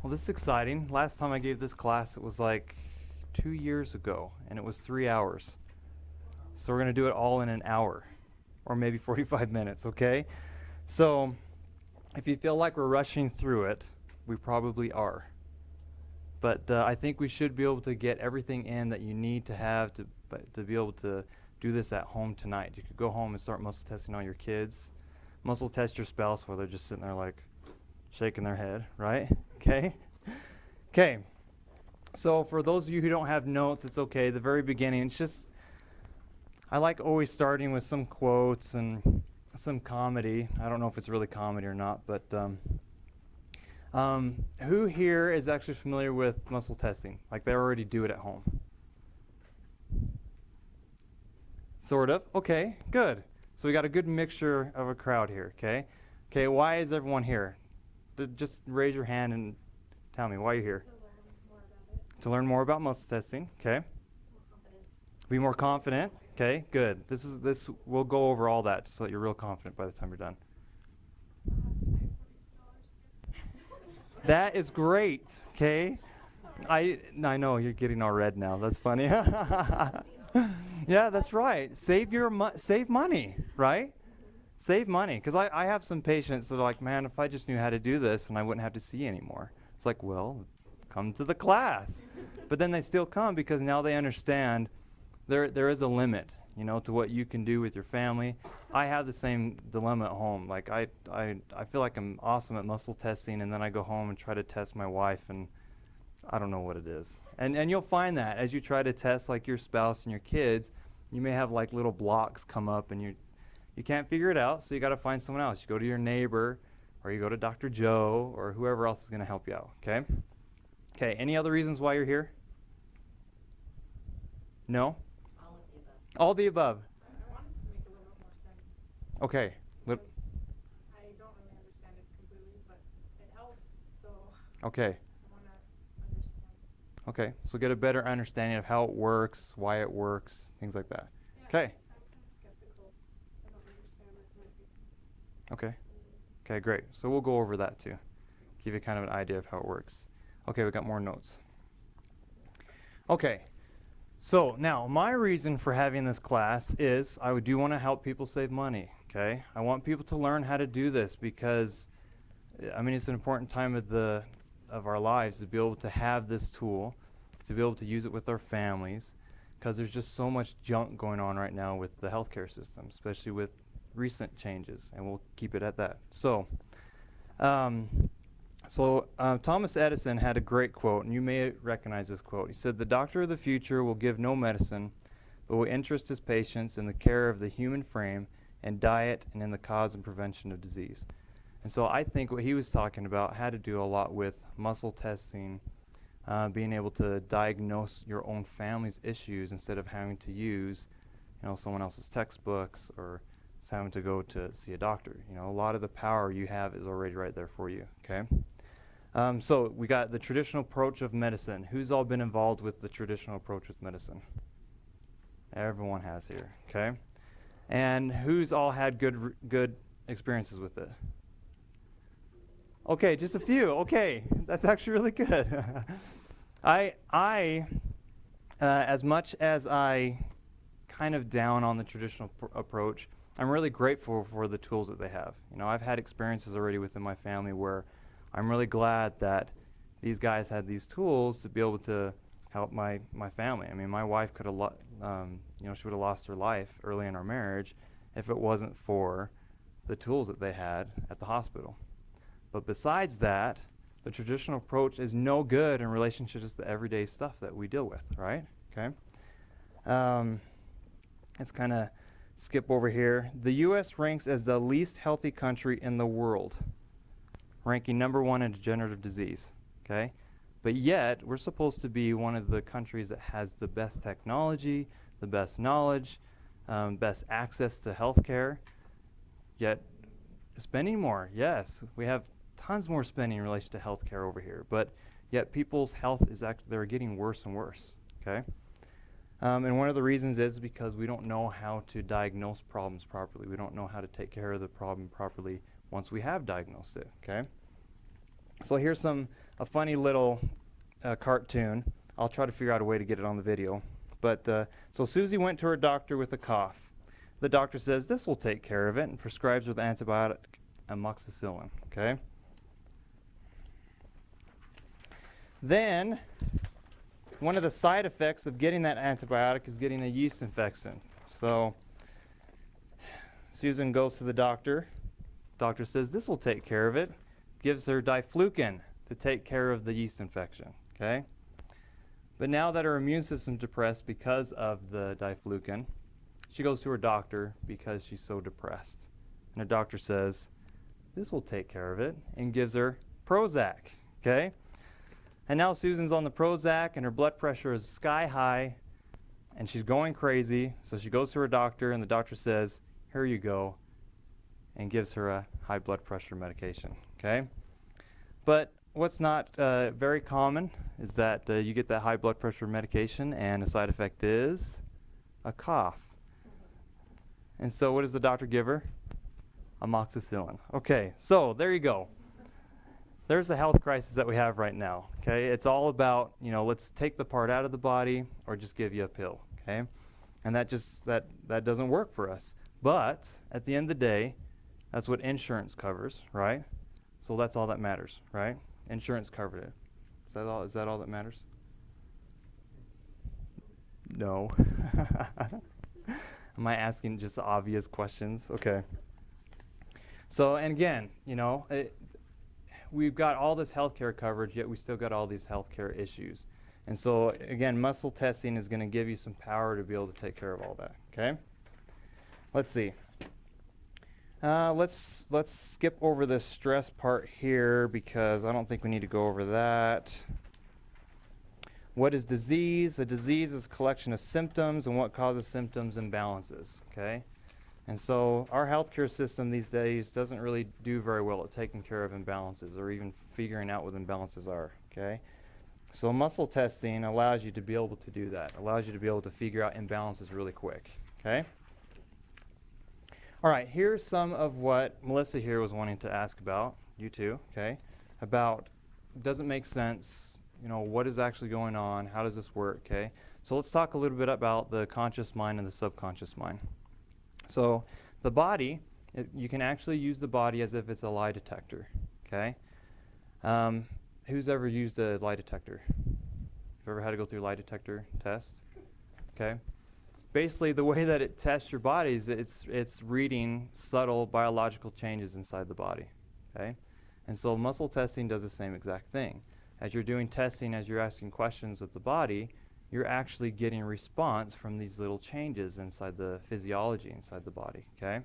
Well, this is exciting. Last time I gave this class, it was like 2 years ago, and it was 3 hours. So we're going to do it all in an hour, or maybe 45 minutes, okay? So if you feel like we're rushing through it, we probably are. But I think we should be able to get everything in that you need to have to be able to do this at home tonight. You could go home and start muscle testing all your kids. Muscle test your spouse while they're just sitting there like shaking their head, right? Okay? Okay. So for those of you who don't have notes, it's okay. The very beginning, it's just, I like always starting with some quotes and some comedy. I don't know if it's really comedy or not, but who here is actually familiar with muscle testing? Like they already do it at home? Sort of. Okay, good. So we got a good mixture of a crowd here, okay? Okay, why is everyone here? Just raise your hand and tell me why you're here. To learn more about muscle testing, okay? Be more confident, okay? Good. This we'll go over all that so that you're real confident by the time you're done. That is great, okay? I know you're getting all red now. That's funny. Yeah, that's right. Save money, right? Save money. Because I have some patients that are like, man, if I just knew how to do this, and I wouldn't have to see anymore. It's like, well, come to the class. But then they still come because now they understand there is a limit, to what you can do with your family. I have the same dilemma at home. Like I feel like I'm awesome at muscle testing, and then I go home and try to test my wife, and I don't know what it is. And you'll find that as you try to test like your spouse and your kids, you may have like little blocks come up, and you can't figure it out, so you got to find someone else. You go to your neighbor, or you go to Dr. Joe, or whoever else is going to help you out, okay? Okay, any other reasons why you're here? No? All the above. I wanted to make a little bit more sense. Okay. I don't really understand it completely, but it helps, so Okay. I want to understand. Okay, so get a better understanding of how it works, why it works, things like that. Yeah, Okay. I'm kind of skeptical. I don't understand it. Okay. Okay, great. So we'll go over that too. Give you kind of an idea of how it works. Okay, we got more notes. Okay. So now my reason for having this class is I do want to help people save money, okay? I want people to learn how to do this because it's an important time of our lives to be able to have this tool, to be able to use it with our families, because there's just so much junk going on right now with the healthcare system, especially with recent changes, and we'll keep it at that. So Thomas Edison had a great quote, and you may recognize this quote. He said, "The doctor of the future will give no medicine, but will interest his patients in the care of the human frame and diet and in the cause and prevention of disease." And so I think what he was talking about had to do a lot with muscle testing, being able to diagnose your own family's issues instead of having to use, someone else's textbooks or having to go to see a doctor. A lot of the power you have is already right there for you, okay? So we got the traditional approach of medicine. Who's all been involved with the traditional approach with medicine? Everyone has here, okay? And who's all had good experiences with it? Okay, just a few. Okay, that's actually really good. I as much as I kind of down on the traditional approach, I'm really grateful for the tools that they have. I've had experiences already within my family where I'm really glad that these guys had these tools to be able to help my family. My wife could have, she would have lost her life early in our marriage if it wasn't for the tools that they had at the hospital. But besides that, the traditional approach is no good in relation to just the everyday stuff that we deal with, right? Okay. Let's kind of skip over here. The U.S. ranks as the least healthy country in the world, ranking number 1 in degenerative disease, okay? But yet, we're supposed to be one of the countries that has the best technology, the best knowledge, best access to healthcare, yet spending more, yes. We have tons more spending in relation to healthcare over here, but yet people's health is they're getting worse and worse, okay? And one of the reasons is because we don't know how to diagnose problems properly. We don't know how to take care of the problem properly once we have diagnosed it, okay? So here's some a funny little cartoon. I'll try to figure out a way to get it on the video. But so Susie went to her doctor with a cough. The doctor says, this will take care of it, and prescribes her the antibiotic amoxicillin. Okay? Then, one of the side effects of getting that antibiotic is getting a yeast infection. So, Susan goes to the doctor. Doctor says, this will take care of it. Gives her diflucan to take care of the yeast infection. Okay? But now that her immune system's depressed because of the diflucan, she goes to her doctor because she's so depressed. And her doctor says, this will take care of it, and gives her Prozac. Okay? And now Susan's on the Prozac, and her blood pressure is sky high, and she's going crazy. So she goes to her doctor, and the doctor says, here you go, and gives her a high blood pressure medication. Okay? But what's not very common is that you get that high blood pressure medication, and a side effect is a cough. And so what does the doctor give her? Amoxicillin. Okay, so there you go. There's the health crisis that we have right now. Okay, it's all about, let's take the part out of the body or just give you a pill. Okay, and that doesn't work for us. But at the end of the day, that's what insurance covers, right? So that's all that matters, right? Insurance covered it. Is that all? Is that all that matters? No. Am I asking just obvious questions? Okay. So, and again, we've got all this healthcare coverage, yet we still got all these healthcare issues. And so, again, muscle testing is going to give you some power to be able to take care of all that. Okay. Let's see. Let's skip over the stress part here because I don't think we need to go over that. What is disease? A disease is a collection of symptoms, and what causes symptoms? Imbalances. Okay, and so our healthcare system these days doesn't really do very well at taking care of imbalances or even figuring out what imbalances are. Okay, so muscle testing allows you to be able to do that. Allows you to be able to figure out imbalances really quick. Okay. All right, here's some of what Melissa here was wanting to ask about, you too, okay, about does it make sense, what is actually going on, how does this work, okay? So let's talk a little bit about the conscious mind and the subconscious mind. So the body, you can actually use the body as if it's a lie detector, okay? Who's ever used a lie detector? Have you ever had to go through a lie detector test? Okay. Basically, the way that it tests your body is it's reading subtle biological changes inside the body, okay? And so muscle testing does the same exact thing. As you're doing testing, as you're asking questions with the body, you're actually getting response from these little changes inside the physiology inside the body, okay?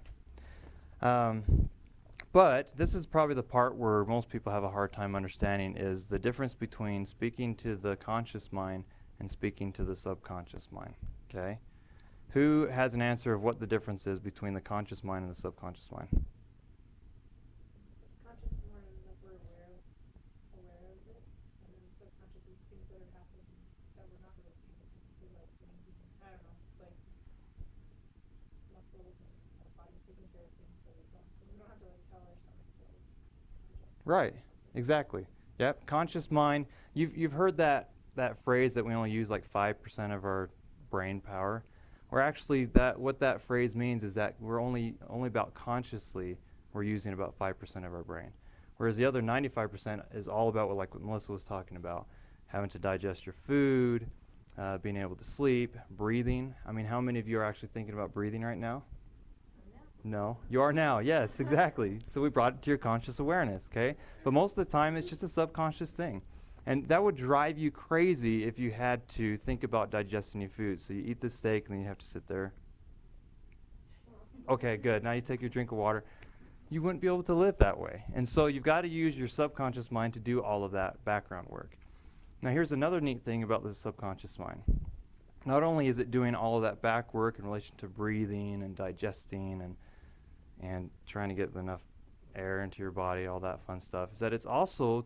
But this is probably the part where most people have a hard time understanding is the difference between speaking to the conscious mind and speaking to the subconscious mind, okay? Who has an answer of what the difference is between the conscious mind and the subconscious mind? It's conscious more like we're aware of it, and then subconscious is things that are happening that we're not really paying attention to, like I don't know, it's like muscles and our body's taking care of things that we don't have to like tell our stomach to adjust. Right, exactly. Yep, conscious mind. You've heard that phrase that we only use like 5% of our brain power. Or actually, what that phrase means is that we're only about consciously we're using about 5% of our brain, whereas the other 95% is all about what Melissa was talking about, having to digest your food, being able to sleep, breathing. I mean, how many of you are actually thinking about breathing right now? No, you are now. Yes, exactly. So we brought it to your conscious awareness. Okay, but most of the time it's just a subconscious thing. And that would drive you crazy if you had to think about digesting your food. So you eat the steak and then you have to sit there. Okay, good. Now you take your drink of water. You wouldn't be able to live that way. And so you've got to use your subconscious mind to do all of that background work. Now here's another neat thing about the subconscious mind. Not only is it doing all of that back work in relation to breathing and digesting and trying to get enough air into your body, all that fun stuff, is that it's also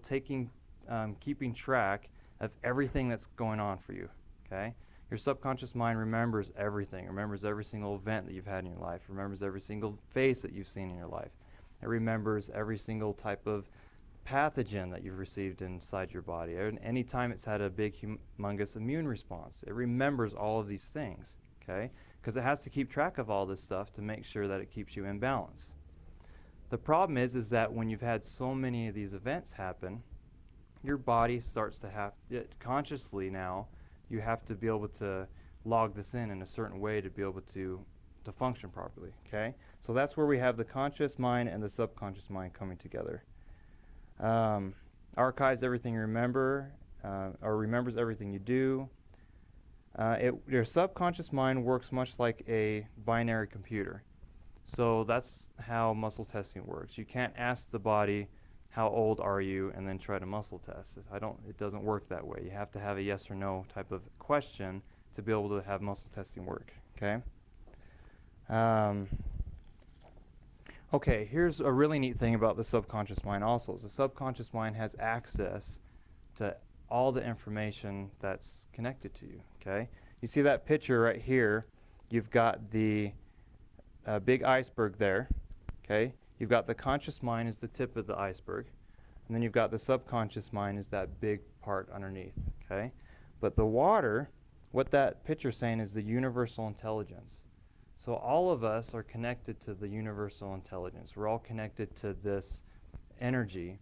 keeping track of everything that's going on for you, okay? Your subconscious mind remembers everything, remembers every single event that you've had in your life, remembers every single face that you've seen in your life. It remembers every single type of pathogen that you've received inside your body. Any time it's had a big, humongous immune response. It remembers all of these things, okay? Because it has to keep track of all this stuff to make sure that it keeps you in balance. The problem is that when you've had so many of these events happen, your body starts to have, consciously now, you have to be able to log this in a certain way to be able to function properly, okay? So that's where we have the conscious mind and the subconscious mind coming together. Archives everything you remember, or remembers everything you do. Your subconscious mind works much like a binary computer. So that's how muscle testing works. You can't ask the body, how old are you, and then try to muscle test. It doesn't work that way. You have to have a yes or no type of question to be able to have muscle testing work, okay? Okay, here's a really neat thing about the subconscious mind also. Is the subconscious mind has access to all the information that's connected to you, okay? You see that picture right here. You've got the big iceberg there, okay? You've got the conscious mind is the tip of the iceberg, and then you've got the subconscious mind is that big part underneath, okay? But the water, what that picture's saying is the universal intelligence. So all of us are connected to the universal intelligence. We're all connected to this energy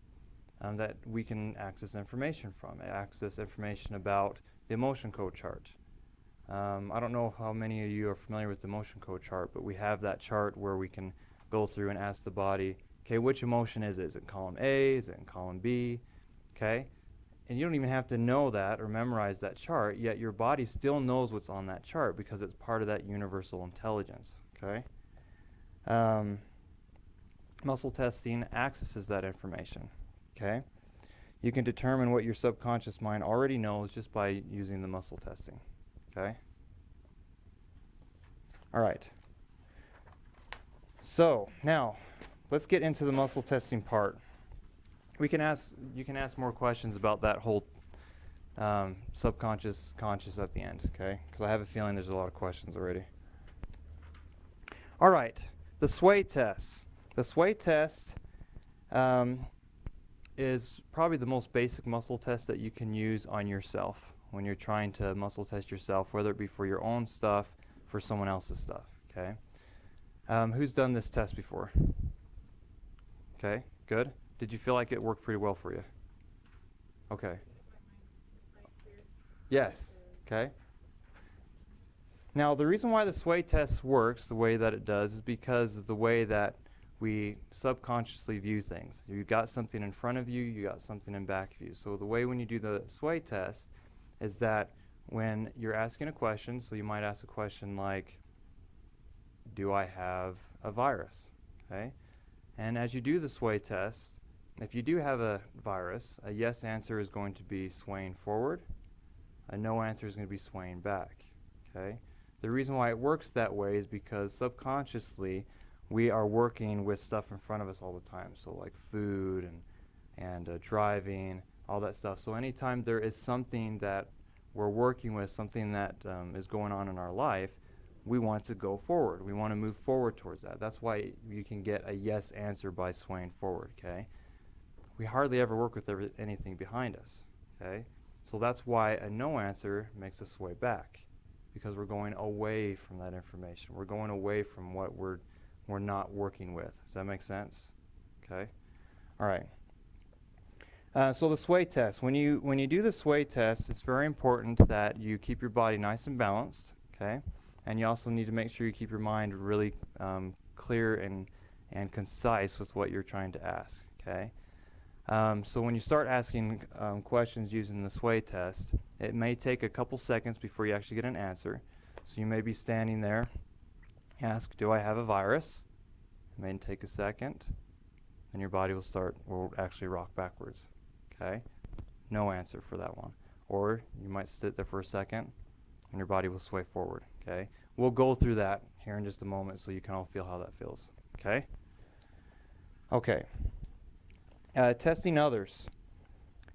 that we can access information from. Access information about the emotion code chart. I don't know how many of you are familiar with the emotion code chart, but we have that chart where we can go through and ask the body, okay, which emotion is it? Is it in column A? Is it in column B? Okay? And you don't even have to know that or memorize that chart, yet your body still knows what's on that chart because it's part of that universal intelligence, okay? Muscle testing accesses that information, okay? You can determine what your subconscious mind already knows just by using the muscle testing, okay? All right. So, now, let's get into the muscle testing part. You can ask more questions about that whole subconscious, conscious at the end, okay? Because I have a feeling there's a lot of questions already. All right, the Zwei test. The Zwei test is probably the most basic muscle test that you can use on yourself when you're trying to muscle test yourself, whether it be for your own stuff, for someone else's stuff, okay? Who's done this test before? Okay, good. Did you feel like it worked pretty well for you? Okay. Yes. Okay. Now, the reason why the Zwei test works the way that it does is because of the way that we subconsciously view things. You've got something in front of you, you got something in back of you. So the way when you do the Zwei test is that when you're asking a question, so you might ask a question like, do I have a virus? Okay. And as you do the Zwei test, if you do have a virus, a yes answer is going to be swaying forward. A no answer is going to be swaying back. Okay? The reason why it works that way is because subconsciously we are working with stuff in front of us all the time. So like food and driving, all that stuff. So anytime there is something that we're working with, something that is going on in our life, we want to go forward. We want to move forward towards that. That's why you can get a yes answer by swaying forward, okay? We hardly ever work with anything behind us, okay? So that's why a no answer makes us sway back, because we're going away from that information. We're going away from what we're not working with. Does that make sense? Okay? All right. So the Zwei test. When you do the Zwei test, it's very important that you keep your body nice and balanced, okay? And you also need to make sure you keep your mind really clear and concise with what you're trying to ask, okay? So when you start asking questions using the Zwei test, it may take a couple seconds before you actually get an answer. So you may be standing there, ask, do I have a virus? It may take a second, and your body will actually rock backwards, okay? No answer for that one. Or you might sit there for a second, and your body will sway forward, okay? We'll go through that here in just a moment so you can all feel how that feels, okay? Okay. Testing others.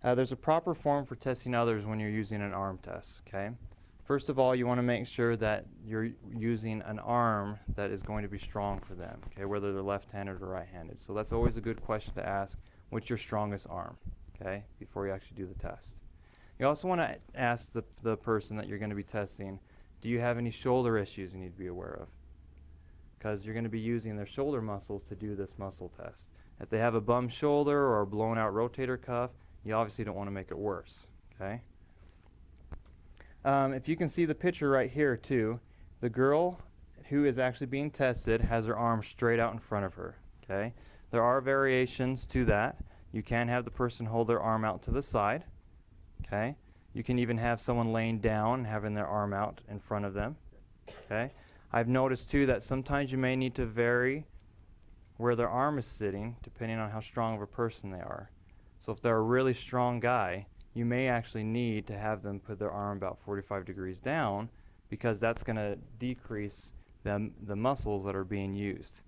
There's a proper form for testing others when you're using an arm test, okay? First of all, you want to make sure that you're using an arm that is going to be strong for them, okay, whether they're left-handed or right-handed. So that's always a good question to ask what's your strongest arm, okay, before you actually do the test. You also want to ask the person that you're going to be testing, do you have any shoulder issues you need to be aware of? Because you're going to be using their shoulder muscles to do this muscle test. If they have a bum shoulder or a blown out rotator cuff, you obviously don't want to make it worse, okay? If you can see the picture right here too, the girl who is actually being tested has her arm straight out in front of her, okay? There are variations to that. You can have the person hold their arm out to the side, okay? You can even have someone laying down having their arm out in front of them, okay? I've noticed too that sometimes you may need to vary where their arm is sitting depending on how strong of a person they are. So if they're a really strong guy, you may actually need to have them put their arm about 45 degrees down, because that's going to decrease the muscles that are being used.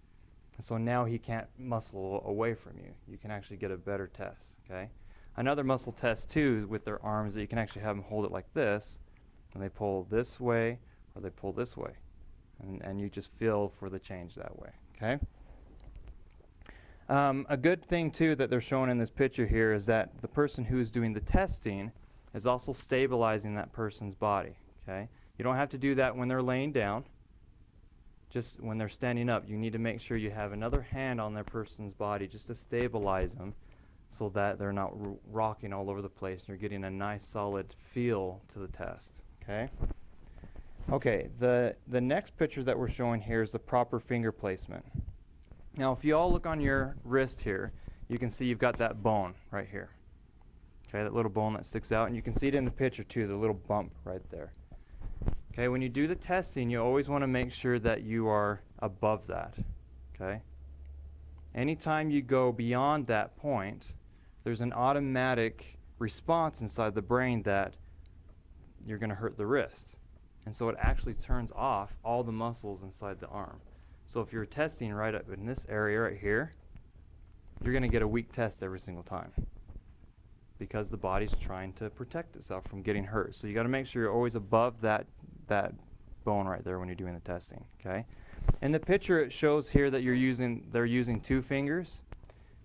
So now he can't muscle away from you. You can actually get a better test, okay? Another muscle test too with their arms, that you can actually have them hold it like this, and they pull this way or they pull this way. And you just feel for the change that way, okay? A good thing too that they're showing in this picture here is that the person who is doing the testing is also stabilizing that person's body, okay? You don't have to do that when they're laying down. Just when they're standing up, you need to make sure you have another hand on their person's body just to stabilize them, so that they're not rocking all over the place and you're getting a nice solid feel to the test, okay? Okay, the next picture that we're showing here is the proper finger placement. Now, if you all look on your wrist here, you can see you've got that bone right here. Okay, that little bone that sticks out, and you can see it in the picture too, the little bump right there. Okay, when you do the testing, you always want to make sure that you are above that, okay? Anytime you go beyond that point, there's an automatic response inside the brain that you're going to hurt the wrist. And so it actually turns off all the muscles inside the arm. So if you're testing right up in this area right here, you're going to get a weak test every single time, because the body's trying to protect itself from getting hurt. So you got to make sure you're always above that bone right there when you're doing the testing, okay? In the picture it shows here that they're using 2 fingers.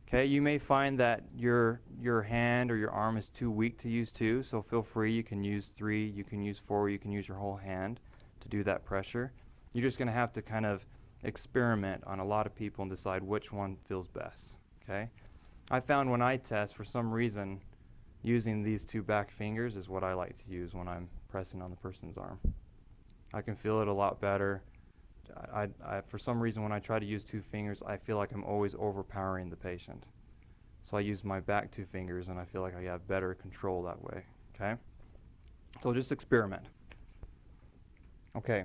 Okay, you may find that your hand or your arm is too weak to use 2, so feel free. You can use 3, you can use 4, you can use your whole hand to do that pressure. You're just going to have to kind of experiment on a lot of people and decide which one feels best, okay? I found when I test, for some reason, using these 2 back fingers is what I like to use when I'm pressing on the person's arm. I can feel it a lot better. I for some reason, when I try to use 2 fingers, I feel like I'm always overpowering the patient. So I use my back 2 fingers, and I feel like I have better control that way, okay? So just experiment. Okay.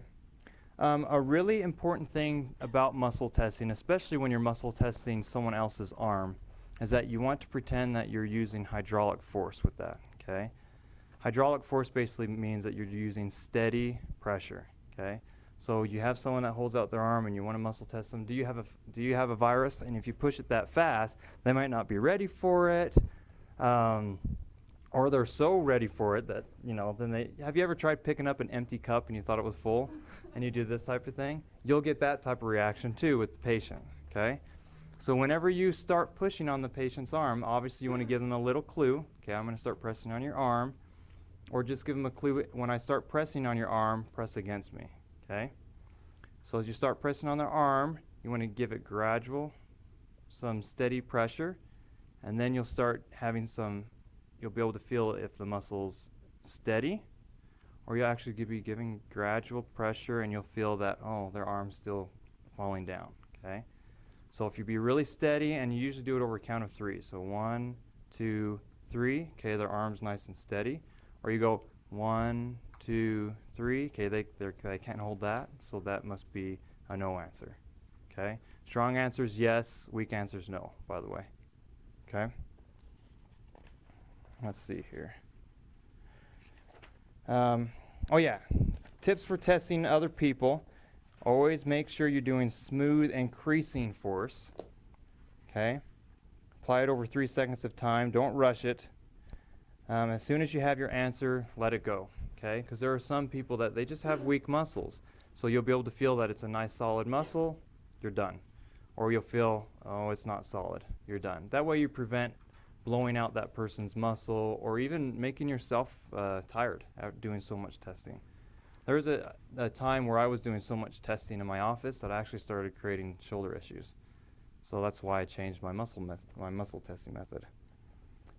A really important thing about muscle testing, especially when you're muscle testing someone else's arm, is that you want to pretend that you're using hydraulic force with that, okay? Hydraulic force basically means that you're using steady pressure, okay? So you have someone that holds out their arm and you want to muscle test them. Do you have a virus? And if you push it that fast, they might not be ready for it, or they're so ready for it that, then have you ever tried picking up an empty cup and you thought it was full, and you do this type of thing? You'll get that type of reaction too with the patient, okay? So whenever you start pushing on the patient's arm, obviously you want to give them a little clue. Okay, I'm going to start pressing on your arm, or just give them a clue. When I start pressing on your arm, press against me, okay? So as you start pressing on their arm, you want to give it gradual, some steady pressure, and then you'll start having you'll be able to feel if the muscle's steady, or you'll actually be giving gradual pressure and you'll feel that, oh, their arm's still falling down, okay? So if you be really steady, and you usually do it over a count of 3, so 1, 2, 3, okay, their arm's nice and steady, or you go 1, 2, 3, okay, they can't hold that, so that must be a no answer, okay? Strong answers yes, weak answers no, by the way, okay? Let's see here. Oh yeah, tips for testing other people. Always make sure you're doing smooth increasing force, okay? Apply it over 3 seconds of time. Don't rush it. As soon as you have your answer, let it go, okay? Because there are some people that they just have weak muscles. So you'll be able to feel that it's a nice solid muscle, you're done. Or you'll feel, oh, it's not solid, you're done. That way you prevent blowing out that person's muscle, or even making yourself tired after doing so much testing. There was a time where I was doing so much testing in my office that I actually started creating shoulder issues. So that's why I changed my muscle testing method.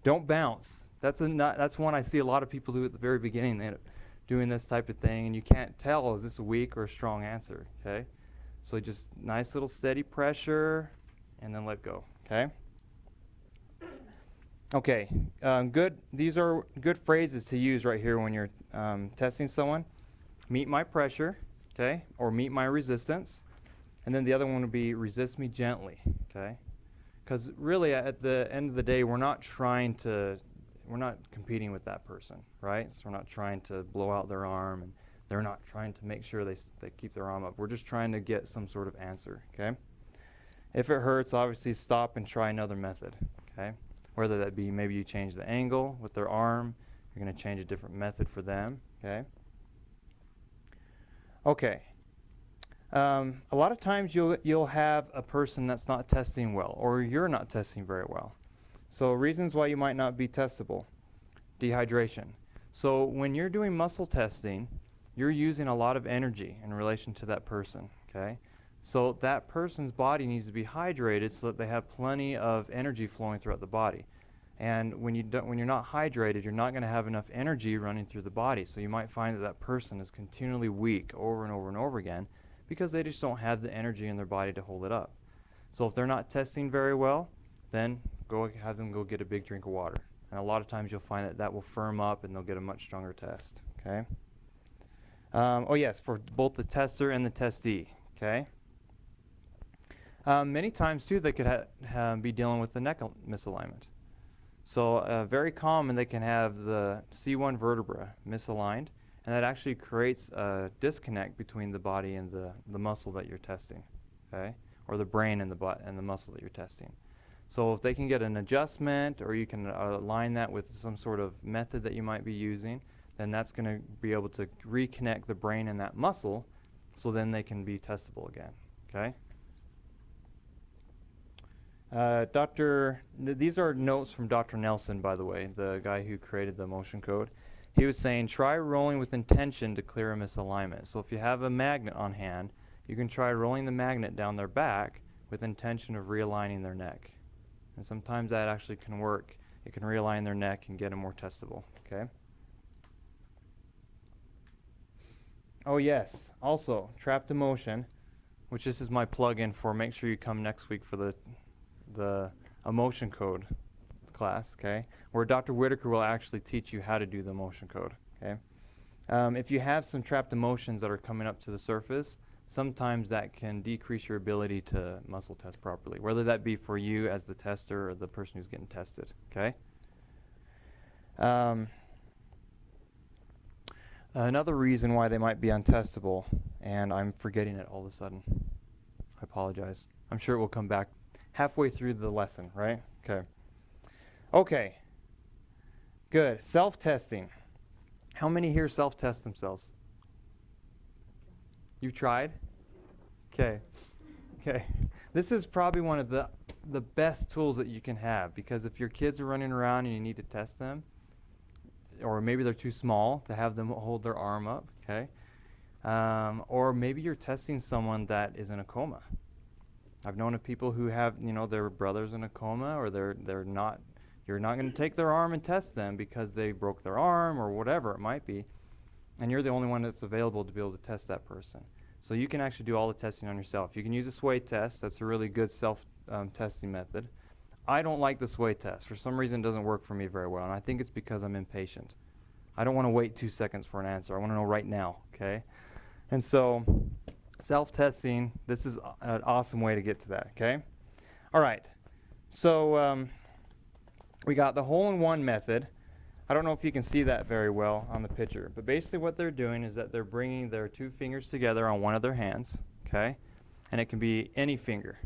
Don't bounce. That's one I see a lot of people do at the very beginning. They end up doing this type of thing, and you can't tell, is this a weak or a strong answer, okay? So just nice little steady pressure, and then let go, okay? Okay, good. These are good phrases to use right here when you're testing someone. Meet my pressure, okay, or meet my resistance. And then the other one would be resist me gently, okay? Because really at the end of the day, we're not competing with that person, right? So we're not trying to blow out their arm, and they're not trying to make sure they keep their arm up. We're just trying to get some sort of answer, okay? If it hurts, obviously stop and try another method, okay? Whether that be maybe you change the angle with their arm, you're going to change a different method for them, okay? Okay. A lot of times you'll have a person that's not testing well, or you're not testing very well. So reasons why you might not be testable. Dehydration. So when you're doing muscle testing, you're using a lot of energy in relation to that person, okay? So that person's body needs to be hydrated so that they have plenty of energy flowing throughout the body. And when you're not hydrated, you're not going to have enough energy running through the body. So you might find that that person is continually weak over and over and over again because they just don't have the energy in their body to hold it up. So if they're not testing very well, then have them go get a big drink of water. And a lot of times you'll find that that will firm up and they'll get a much stronger test, okay? Oh yes, for both the tester and the testee, okay? Many times too they could be dealing with the neck misalignment. So very common, they can have the C1 vertebra misaligned, and that actually creates a disconnect between the body and the muscle that you're testing, okay? Or the brain and the muscle that you're testing. So if they can get an adjustment, or you can align that with some sort of method that you might be using, then that's going to be able to reconnect the brain and that muscle, so then they can be testable again, okay? These are notes from Dr. Nelson, by the way, the guy who created the motion code. He was saying, try rolling with intention to clear a misalignment. So if you have a magnet on hand, you can try rolling the magnet down their back with intention of realigning their neck. And sometimes that actually can work. It can realign their neck and get them more testable, okay? Oh yes, also, trapped emotion, which this is my plug-in for. Make sure you come next week for the emotion code class, okay, where Dr. Whitaker will actually teach you how to do the emotion code, okay. If you have some trapped emotions that are coming up to the surface, sometimes that can decrease your ability to muscle test properly, whether that be for you as the tester or the person who's getting tested, okay. Another reason why they might be untestable, and I'm forgetting it all of a sudden, I apologize. I'm sure it will come back halfway through the lesson, right? Okay. Okay. Good. Self-testing. How many here self-test themselves? You've tried? Okay. Okay. This is probably one of the best tools that you can have, because if your kids are running around and you need to test them, or maybe they're too small to have them hold their arm up, okay? Or maybe you're testing someone that is in a coma. I've known of people who have, their brother's in a coma, or you're not going to take their arm and test them because they broke their arm or whatever it might be, and you're the only one that's available to be able to test that person. So you can actually do all the testing on yourself. You can use a Zwei test. That's a really good self-testing method. I don't like the Zwei test. For some reason, it doesn't work for me very well, and I think it's because I'm impatient. I don't want to wait 2 seconds for an answer. I want to know right now, okay? And so self-testing, this is an awesome way to get to that, okay? All right, so we got the hole-in-one method. I don't know if you can see that very well on the picture, but basically what they're doing is that they're bringing their 2 fingers together on one of their hands, okay? And it can be any finger.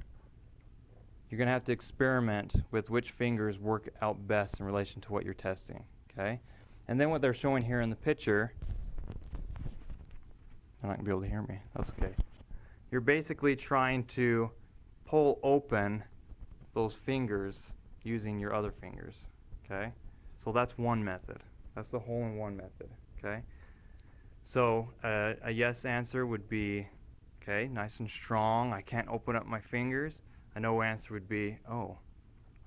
You're going to have to experiment with which fingers work out best in relation to what you're testing, okay? And then what they're showing here in the picture, they're not going to be able to hear me. That's okay. You're basically trying to pull open those fingers using your other fingers, okay? So that's one method. That's the hole-in-one method, okay? So a yes answer would be, okay, nice and strong. I can't open up my fingers. A no answer would be, oh,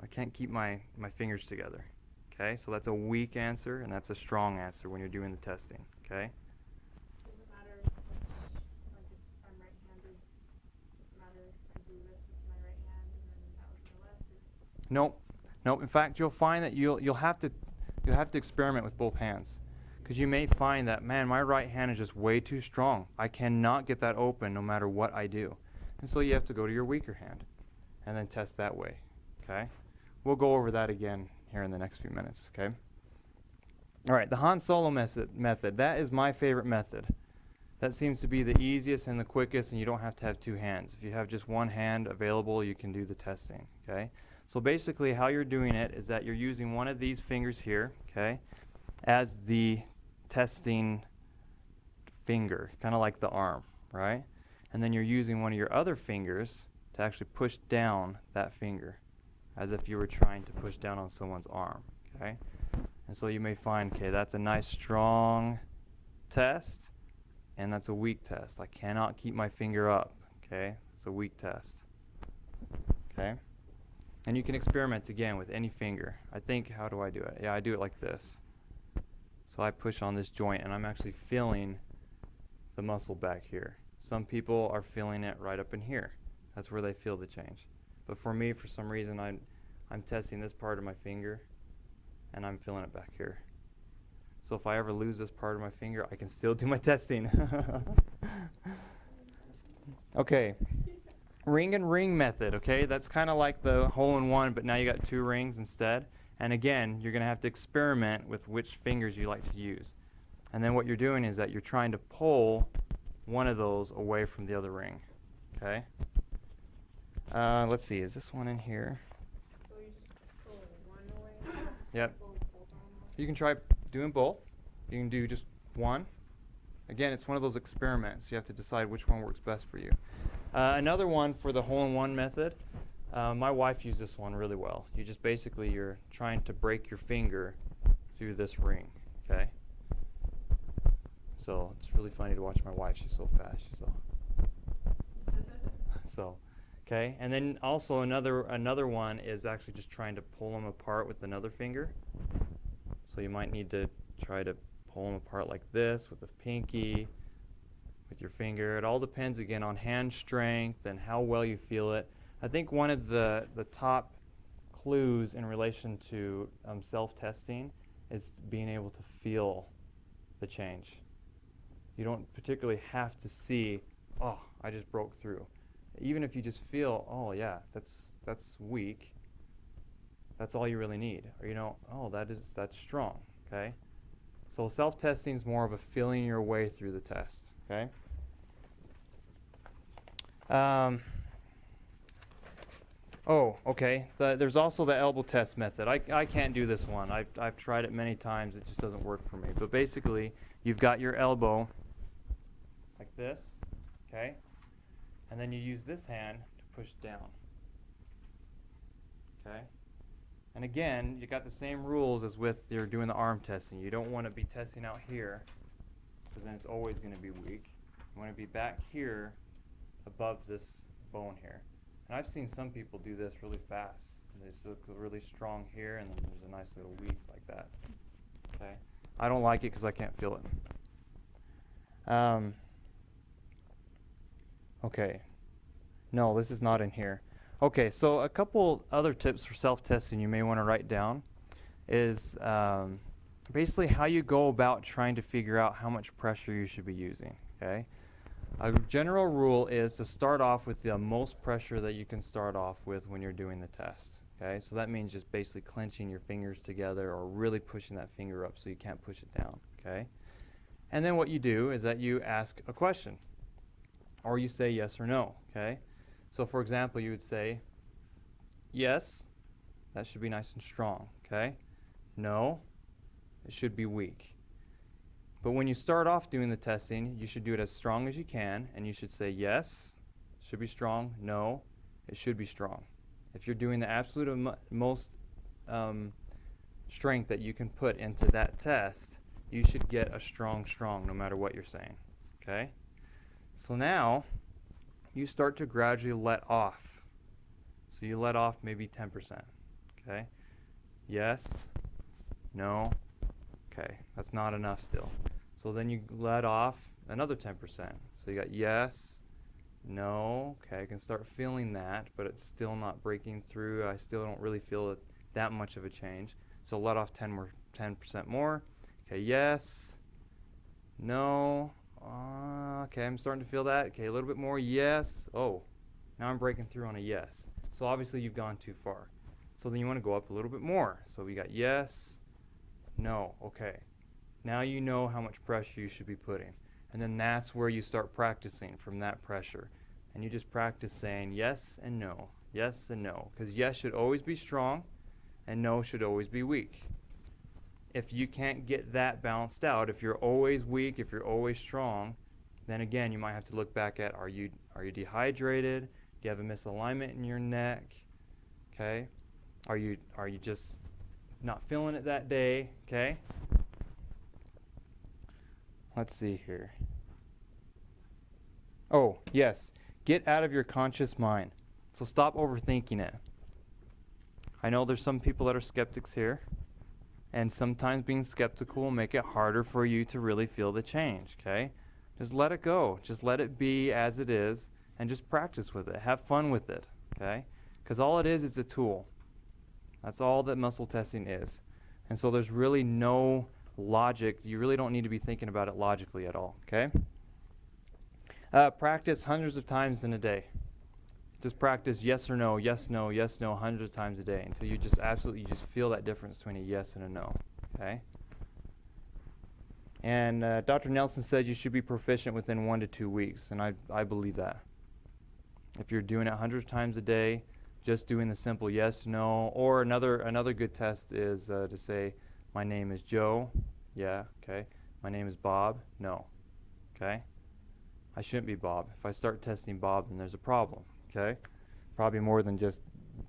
I can't keep my fingers together, okay? So that's a weak answer, and that's a strong answer when you're doing the testing, okay? Does it matter which, like if I'm right-handed, does it matter if I do this with my right hand and then that with my left? Or? Nope. Nope. In fact, you'll find that you'll have to experiment with both hands, because you may find that, man, my right hand is just way too strong. I cannot get that open no matter what I do. And so you have to go to your weaker hand and then test that way, okay? We'll go over that again here in the next few minutes, okay? All right, the Han Solo method, that is my favorite method. That seems to be the easiest and the quickest, and you don't have to have two hands. If you have just one hand available, you can do the testing, okay? So basically how you're doing it is that you're using one of these fingers here, okay, as the testing finger, kind of like the arm, right? And then you're using one of your other fingers to actually push down that finger, as if you were trying to push down on someone's arm, okay? And so you may find, okay, that's a nice strong test, and that's a weak test. I cannot keep my finger up, okay? It's a weak test, okay? And you can experiment again with any finger. I think, how do I do it? Yeah, I do it like this. So I push on this joint, and I'm actually feeling the muscle back here. Some people are feeling it right up in here. That's where they feel the change. But for me, for some reason, I'm testing this part of my finger, and I'm feeling it back here. So if I ever lose this part of my finger, I can still do my testing. Okay, ring and ring method, okay? That's kind of like the hole-in-one, but now you got two rings instead. And again, you're going to have to experiment with which fingers you like to use. And then what you're doing is that you're trying to pull one of those away from the other ring, okay? Let's see, is this one in here? So you just pull one away? Yep. Pull both of them away? You can try doing both. You can do just one. Again, it's one of those experiments. You have to decide which one works best for you. Another one for the hole-in-one method, my wife used this one really well. You just basically, you're trying to break your finger through this ring, okay? So it's really funny to watch my wife. She's so fast. She's so, okay. And then also another one is actually just trying to pull them apart with another finger. So you might need to try to pull them apart like this with the pinky, with your finger. It all depends again on hand strength and how well you feel it. I think one of the top clues in relation to self-testing is being able to feel the change. You don't particularly have to see, oh, I just broke through. Even if you just feel, oh yeah, that's weak, that's all you really need. Or you know, oh, that's strong, okay? So self-testing is more of a feeling your way through the test, okay? Okay. There's also the elbow test method. I can't do this one. I've tried it many times. It just doesn't work for me. But basically, you've got your elbow like this, okay? And then you use this hand to push down, okay? And again, you got the same rules as with you're doing the arm testing. You don't want to be testing out here, because then it's always going to be weak. You want to be back here above this bone here. And I've seen some people do this really fast. They just look really strong here, and then there's a nice little weak like that. Okay, I don't like it because I can't feel it. Okay, no, this is not in here. Okay, so a couple other tips for self-testing you may want to write down is basically how you go about trying to figure out how much pressure you should be using. Okay. A general rule is to start off with the most pressure that you can start off with when you're doing the test. Okay, so that means just basically clenching your fingers together or really pushing that finger up so you can't push it down. Okay, and then what you do is that you ask a question, or you say yes or no. Okay, so for example, you would say, yes, that should be nice and strong. Okay, no, it should be weak. But when you start off doing the testing, you should do it as strong as you can, and you should say yes, it should be strong, no, it should be strong. If you're doing the absolute most strength that you can put into that test, you should get a strong no matter what you're saying. Okay? So now you start to gradually let off. So you let off maybe 10%. Okay? Yes, no, okay, that's not enough still. So then you let off another 10%. So you got yes, no, okay, I can start feeling that, but it's still not breaking through. I still don't really feel that much of a change. So let off 10% more. Okay, yes, no, okay, I'm starting to feel that. Okay, a little bit more, yes. Oh, now I'm breaking through on a yes. So obviously you've gone too far. So then you want to go up a little bit more. So we got yes, no, okay. Now you know how much pressure you should be putting. And then that's where you start practicing from that pressure. And you just practice saying yes and no, yes and no. Because yes should always be strong and no should always be weak. If you can't get that balanced out, if you're always weak, if you're always strong, then again you might have to look back at are you dehydrated? Do you have a misalignment in your neck? Okay? Are you just not feeling it that day? Okay? Let's see here. Oh, yes. Get out of your conscious mind. So stop overthinking it. I know there's some people that are skeptics here, and sometimes being skeptical will make it harder for you to really feel the change, okay? Just let it go. Just let it be as it is, and just practice with it. Have fun with it, okay? Because all it is a tool. That's all that muscle testing is. And so there's really no logic. You really don't need to be thinking about it logically at all, okay? Practice hundreds of times in a day. Just practice yes or no, yes, no, yes, no, hundreds of times a day until you just absolutely just feel that difference between a yes and a no, okay? And Dr. Nelson says you should be proficient within 1 to 2 weeks, and I believe that. If you're doing it hundreds of times a day, just doing the simple yes, no, or another good test is to say, my name is Joe, yeah, okay. My name is Bob, no, okay. I shouldn't be Bob. If I start testing Bob, then there's a problem, okay. Probably more than just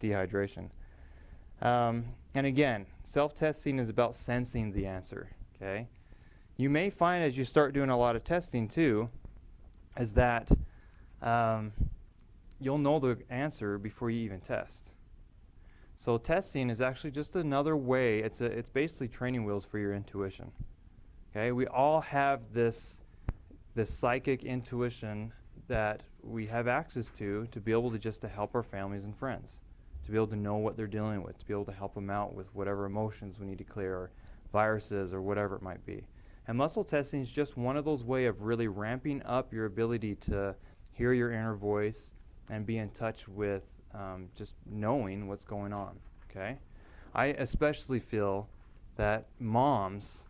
dehydration. And again, self-testing is about sensing the answer, okay. You may find as you start doing a lot of testing too, is that you'll know the answer before you even test. So testing is actually just another way. It's basically training wheels for your intuition. Okay, we all have this psychic intuition that we have access to be able to just to help our families and friends, to be able to know what they're dealing with, to be able to help them out with whatever emotions we need to clear, or viruses, or whatever it might be. And muscle testing is just one of those ways of really ramping up your ability to hear your inner voice and be in touch with just knowing what's going on, okay? I especially feel that moms,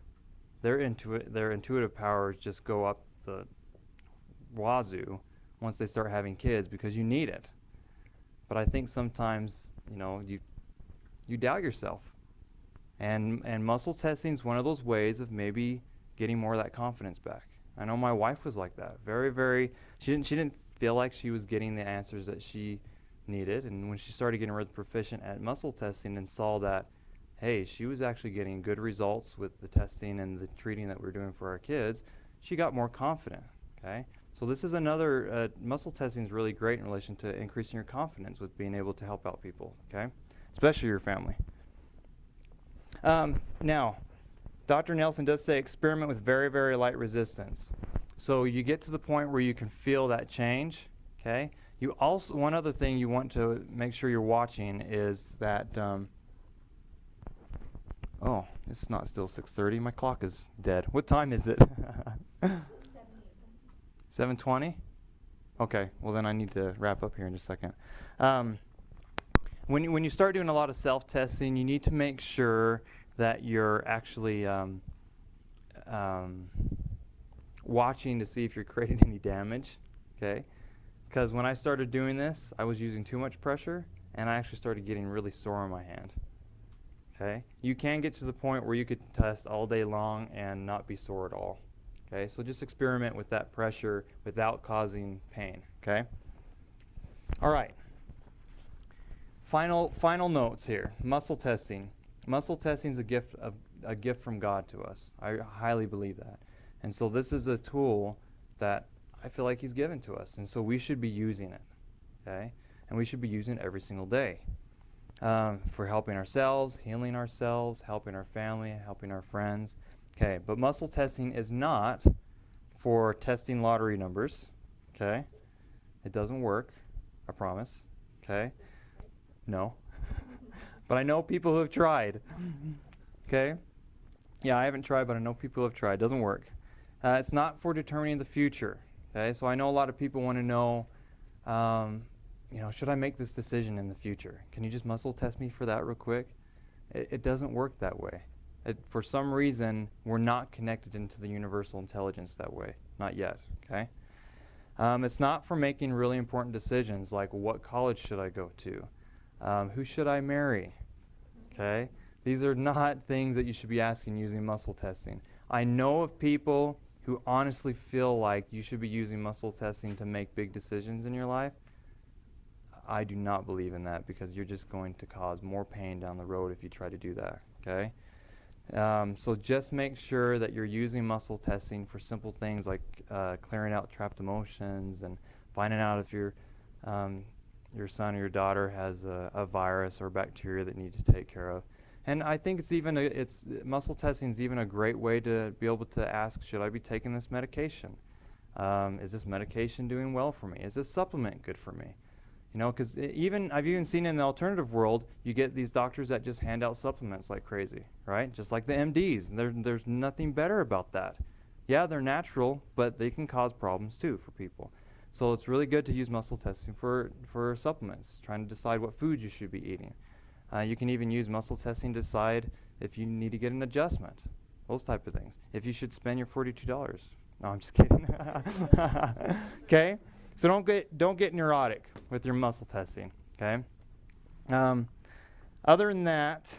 their intuitive powers just go up the wazoo once they start having kids, because you need it. But I think sometimes, you doubt yourself. And muscle testing is one of those ways of maybe getting more of that confidence back. I know my wife was like that. She didn't feel like she was getting the answers that she needed, and when she started getting really proficient at muscle testing and saw that, hey, she was actually getting good results with the testing and the treating that we're doing for our kids, she got more confident, okay? So this is another, muscle testing is really great in relation to increasing your confidence with being able to help out people, okay? Especially your family. Now, Dr. Nelson does say experiment with very, very light resistance. So you get to the point where you can feel that change, okay? You also, one other thing you want to make sure you're watching is that, oh, it's not still 6:30. My clock is dead. What time is it? 7:20? Okay, well then I need to wrap up here in just a second. When you start doing a lot of self-testing, you need to make sure that you're actually watching to see if you're creating any damage, okay? Because when I started doing this, I was using too much pressure, and I actually started getting really sore on my hand, okay? You can get to the point where you could test all day long and not be sore at all, okay? So just experiment with that pressure without causing pain, okay? All right. Final notes here. Muscle testing. Muscle testing is a gift from God to us. I highly believe that. And so this is a tool that I feel like he's given to us. And so we should be using it. Okay? And we should be using it every single day. For helping ourselves, healing ourselves, helping our family, helping our friends. Okay, but muscle testing is not for testing lottery numbers. Okay? It doesn't work, I promise. Okay? No. But I know people who have tried. Okay? Yeah, I haven't tried, but I know people who have tried. It doesn't work. It's not for determining the future. Okay? So I know a lot of people want to know, should I make this decision in the future? Can you just muscle test me for that real quick? It doesn't work that way. For some reason, we're not connected into the universal intelligence that way. Not yet. Okay? It's not for making really important decisions like what college should I go to? Who should I marry? Okay? These are not things that you should be asking using muscle testing. I know of people who honestly feel like you should be using muscle testing to make big decisions in your life. I do not believe in that because you're just going to cause more pain down the road if you try to do that. Okay? So just make sure that you're using muscle testing for simple things like clearing out trapped emotions and finding out if your son or your daughter has a virus or bacteria that you need to take care of. And I think muscle testing is even a great way to be able to ask, should I be taking this medication? Is this medication doing well for me? Is this supplement good for me? Because I've even seen in the alternative world, you get these doctors that just hand out supplements like crazy, right? Just like the MDs. There's nothing better about that. Yeah, they're natural, but they can cause problems too for people. So it's really good to use muscle testing for supplements, trying to decide what foods you should be eating. You can even use muscle testing to decide if you need to get an adjustment, those type of things. If you should spend your $42. No, I'm just kidding. Okay? So don't get neurotic with your muscle testing, okay? Other than that,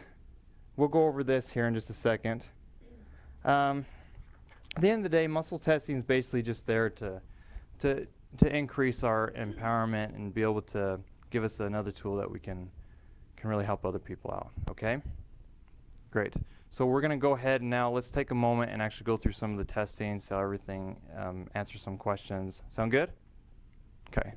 we'll go over this here in just a second. At the end of the day, muscle testing is basically just there to increase our empowerment and be able to give us another tool that we can really help other people out, okay? Great. So we're going to go ahead and now let's take a moment and actually go through some of the testing, so everything, answer some questions. Sound good? Okay.